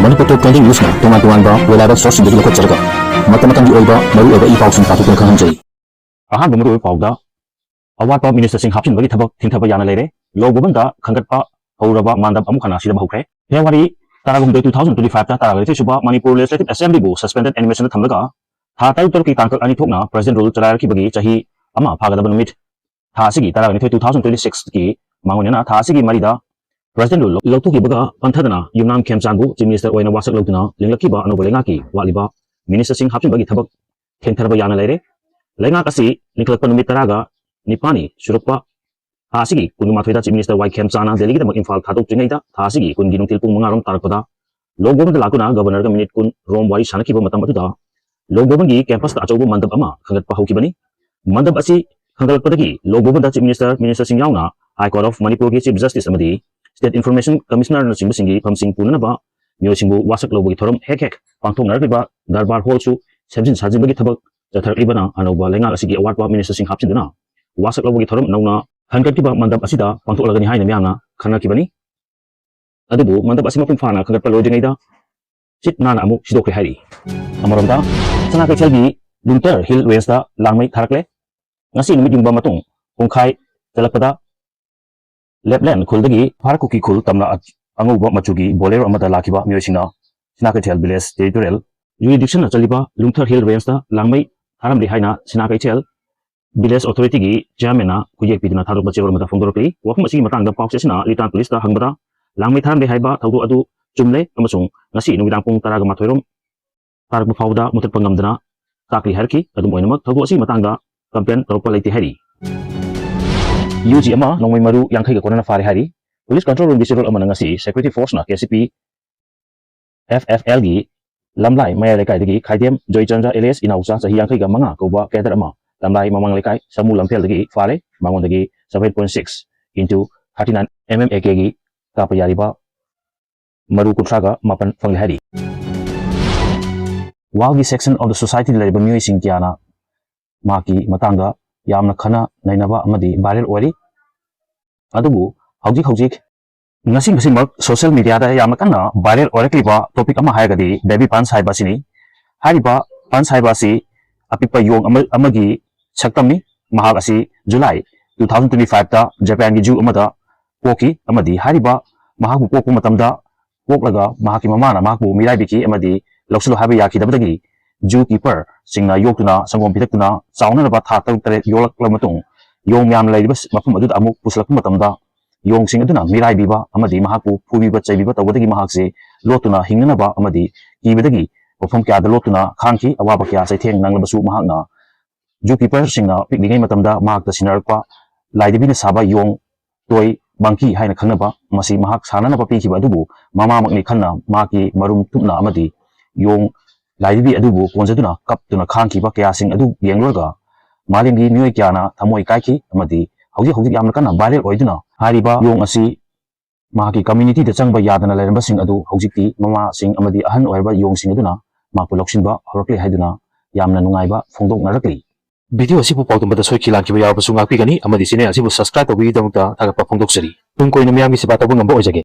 Manipur Trending News na tuan-tuan ba reliable source dari lokot jarga. Mata-matang dioiba maru eba ipaw sing patutong kahanjay. Ahan bamaru pawda. Awat pa minister sing hapsin bagi thabak thingthaba yana leire. Logo banda khangat pa hauraba mandam amu khana sida bahukre. February taragum 2025 ta taragari suba Manipur Legislative Assembly bu suspended animation thamlaga tha tarutar ki tangkak ani thokna president rule chalar ki bagi chahi ama phagadaba numit tha asigi taragani 2026 ki mangonena tha asigi marida President Lulu Lotu ki baga panthadana Yumnam Khemchangbu Chief Minister oina wasak lotuna linglakkiba anuba lenga ki waliba Minister Singh Hapsin bagi thabak thengtharaba yana leire lenga kasi niklakpa numit taraga nipani surukpa tha asigi kunuma thoida Chief Minister Y Khemchana Delhi ki damak Imphal thadok tringaida tha asigi kungi nungtil pung mangarong tarakpada logo da lakuna governor ga minute kun rom wari sanakiba matam atuda logo bangi campus ta achobu mandab ama khangat pa hokibani mandab asi khangalpadagi logo da Chief Minister Singh yauna High Court of Manipur ki Chief Justice amadi State Information Commissioner na singi pamsing puna na ba myo singbu wasak lobo gi thorom hek pangthong nar ba darbar hall chu semjin sajin bagi thabak jathar ibana anoba lenga asigi award ba Minister Singh Hapsin dana wasak lobo gi thorom nauna hankat ki ba mandap asida pangthok lagani haina myamna khana ki bani adubu mandap asima pum phana khangat pa loidingai da chit nana amu sidokre hari amaronda sana ka chelbi Lunter Hill Range da langmai tharakle ngasi numit yung ba matung kungkhai telakpada Lapland Kuldagi, Parakuki Kul Tamna Anguba Machugi, Bolero Amata Lakiba, Myoshina, Sinakatel Village, Territorial, Jurisdiction of Jaliba, Lunter Hill Range, Langmay, Haram Haina, Sinakatel, Village Authority, Jamena, Kujek Pidina Taru Bachever Mata Fondoroki, Wakmasi Matanga Pauxesina, Litan Police, Hangada, Langmay Haram Haiba, Taudu Adu, Jumle, Amasung, Nasi, Nuvidapung Taragamatorum, Tarak Fauda, Mutapangamdana, Takli Herki, Adu Moinamak, Tauduasi Matanga, Kampian, Tropalati Hari. UG ama nongmai maru yang kai ga kona fari hari police control room bisirol ama ngasi security force na KCP FFL gi lamlai mai lekai digi khaidem joychandra alias inausa sahi yang kai ga manga ko ba kader ama lamlai mamang lekai samu lamphel digi fare mangon digi 7.6 into 39 mm AK gi ka pa yari ba maru kutra ga mapan phang hari wagi section of the society laiba miyoi sing kiana maki matanga yamna khana nainaba amadi viral ori adubu hojik ngasing social media da yamna kana viral orekliba topic ama haigadi baby pan saiba sini hariba pan saiba si apipa yong amagi saktamni mahag asi July 2025 ta Japan gi ju amada poki amadi hariba mahagu poku matamda poklaga mahaki mamana mahku mirai biki amadi loksulu habi yaki dabdagi zookeeper singna yoktuna sangom pitakuna sauna ba tha tar tare yolak lamatung yong yam laibas mafum adu amuk puslak matamda yong sing aduna mirai biba amadi mahaku phubi ba chaibiba tawdagi mahakse lotuna hingna ba amadi kibadagi ofam kya da lotuna khangki awaba kya sai theng nanglabasu mahakna zookeeper singna pikningai matamda mahak ta sinarpa laidibina saba yong toy bangki haina khanaba masi mahak sanana pa pikhiba adubu mama makni khanna maki marum tupna amadi yong Laibi adubu konjaduna kap tuna khangki ba kya sing adu yenglorga malimgi myoi kyana thamoi kaiki amadi hauji yamna kana viral oiduna hariba yong asi mahaki community da changba yadana lairamba sing adu haujikti mama sing amadi ahan oirba yong sing aduna mapu loksinba horakle haiduna yamna nungaiba phongdok narakli video asibu pawtumba da soi khilan kiba yawabasu ngakpi gani amadi channel asibu subscribe tobi damta thagapa phongdok sari tung koina miyamgi siba tabung ngamba ojage